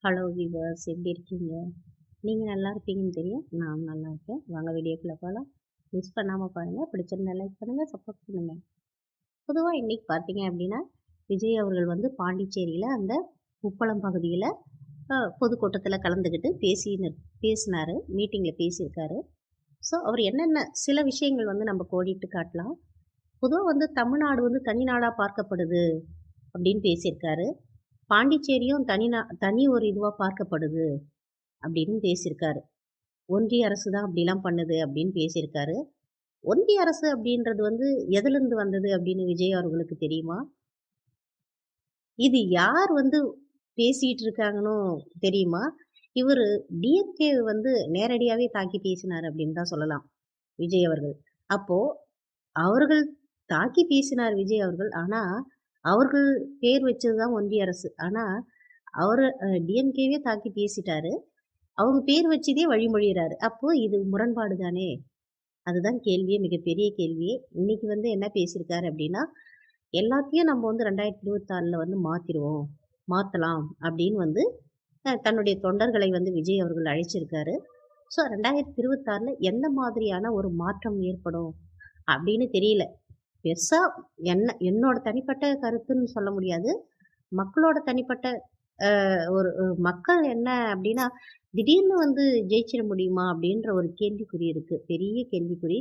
Hello viewers, எப்படி இருக்கீங்க? நீங்கள் நல்லா இருப்பீங்கன்னு தெரியும். நான் நல்லா இருக்கேன். வாங்க வீடியோக்குள்ள போகலாம். மிஸ் பண்ணாமல் பாருங்கள். பிடிச்சிருந்தா லைக் பண்ணுங்கள், சப்போர்ட் பண்ணுங்கள். பொதுவாக இன்னைக்கு பார்த்தீங்க அப்படின்னா, விஜய் அவர்கள் வந்து பாண்டிச்சேரியில் அந்த உப்பளம் பகுதியில் பொதுக்கூட்டத்தில் கலந்துக்கிட்டு பேசினார். மீட்டிங்கில் பேசியிருக்காரு. ஸோ அவர் என்னென்ன சில விஷயங்கள் வந்து நம்ம கோடிட்டு காட்டலாம். பொதுவாக வந்து தமிழ்நாடு வந்து தனி நாடாக பார்க்கப்படுது அப்படின்னு பேசியிருக்காரு. பாண்டிச்சேரியும் தனி ஒரு இதுவா பார்க்கப்படுது அப்படின்னு பேசியிருக்காரு. ஒன்றிய அரசு தான் அப்படிலாம் பண்ணுது அப்படின்னு பேசியிருக்காரு. ஒன்றிய அரசு அப்படின்றது வந்து எதிலிருந்து வந்தது அப்படின்னு விஜய் அவர்களுக்கு தெரியுமா? இது யார் வந்து பேசிட்டு இருக்காங்கன்னு தெரியுமா? இவரு டிஎம்கே வந்து நேரடியாவே தாக்கி பேசினார் அப்படின்னு தான் சொல்லலாம், விஜய் அவர்கள். அப்போ அவர்கள் தாக்கி பேசினார் விஜய் அவர்கள். ஆனா, அவர்கள் பேர் வச்சது தான் ஒன்றிய அரசு. ஆனா, அவரு டிஎம்கேவே தாக்கி பேசிட்டாரு. அவங்க பேர் வச்சதே வழிமொழியிறாரு. அப்போ இது முரண்பாடு தானே! அதுதான் கேள்வியே, மிகப்பெரிய கேள்வியே. இன்னைக்கு வந்து என்ன பேசியிருக்காரு அப்டின்னா, எல்லாத்தையும் நம்ம வந்து 2026ல வந்து மாத்திருவோம். மாத்தலாம் அப்டின்னு வந்து தன்னுடைய தொண்டர்களை வந்து விஜய் அவர்கள் அழைச்சிருக்காரு. ஸோ 2026ல எந்த மாதிரியான ஒரு மாற்றம் ஏற்படும் அப்டின்னு தெரியல. பெருசா என்னோட தனிப்பட்ட கருத்துன்னு சொல்ல முடியாது. மக்களோட தனிப்பட்ட ஒரு மக்கள் என்ன அப்டின்னா, திடீர்னு வந்து ஜெயிச்சிட முடியுமா? அப்டின்ற ஒரு கேள்விக்குறி இருக்கு. பெரிய கேள்விக்குறி.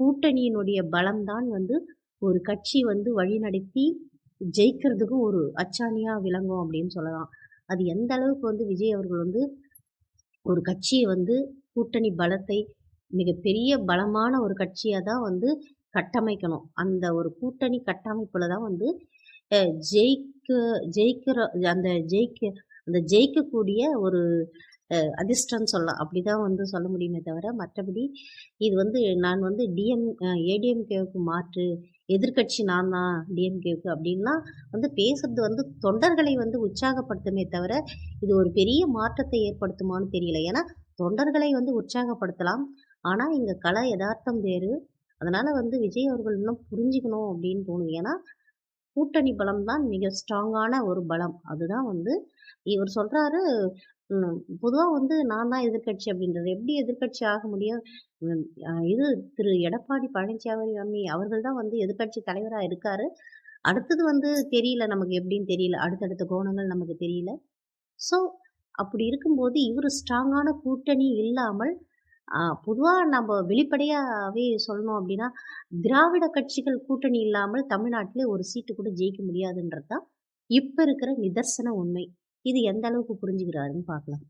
கூட்டணியினுடைய பலம் தான் வந்து ஒரு கட்சி வந்து வழிநடத்தி ஜெயிக்கிறதுக்கும் ஒரு அச்சாணியா விளங்கும் அப்டின்னு சொல்லலாம். அது எந்த அளவுக்கு வந்து விஜய் அவர்கள் வந்து ஒரு கட்சிய வந்து கூட்டணி பலத்தை மிகப்பெரிய பலமான ஒரு கட்சியா தான் வந்து கட்டமைக்கணும். அந்த ஒரு கூட்டணி கட்டமைப்புல தான் வந்து அ ஜெயிக்க ஜெயிக்கிற அந்த ஜெயிக்க அந்த ஜெயிக்கக்கூடிய ஒரு அதிர்ஷ்டம்னு சொல்லலாம். அப்படிதான் வந்து சொல்ல முடியுமே தவிர, மற்றபடி இது வந்து நான் வந்து ஏடிஎம்கேவுக்கு மாற்று, எதிர்க்கட்சி நான் தான் டிஎம்கேவுக்கு அப்படின்லாம் வந்து பேசுறது வந்து தொண்டர்களை வந்து உற்சாகப்படுத்துமே தவிர, இது ஒரு பெரிய மாற்றத்தை ஏற்படுத்துமான்னு தெரியல. ஏன்னா, தொண்டர்களை வந்து உற்சாகப்படுத்தலாம். ஆனா, இங்க கள எதார்த்தம் வேறு. அதனால வந்து விஜய் அவர்கள் இன்னும் புரிஞ்சுக்கணும் அப்படின்னு தோணுது. ஏன்னா, கூட்டணி பலம் தான் மிக ஸ்ட்ராங்கான ஒரு பலம். அதுதான் வந்து இவர் சொல்றாரு, ம் பொதுவா வந்து நான் தான் எதிர்க்கட்சி அப்படின்றது. எப்படி எதிர்க்கட்சி ஆக முடியும்? ம் இது திரு எடப்பாடி பழனிசாமி அவர்கள் தான் வந்து எதிர்க்கட்சி தலைவரா இருக்காரு. அடுத்தது வந்து தெரியல நமக்கு எப்படின்னு தெரியல. அடுத்தடுத்த கோணங்கள் நமக்கு தெரியல. ஸோ அப்படி இருக்கும்போது இவரு ஸ்ட்ராங்கான கூட்டணி இல்லாமல் பொதுவா நம்ம வெளிப்படையாவே சொல்லணும் அப்படின்னா, திராவிட கட்சிகள் கூட்டணி இல்லாமல் தமிழ்நாட்டிலே ஒரு சீட்டு கூட ஜெயிக்க முடியாதுன்றது தான் இப்ப இருக்கிற நிதர்சன உண்மை. இது எந்த அளவுக்கு புரிஞ்சுக்கிறாருன்னு பார்க்கலாம்.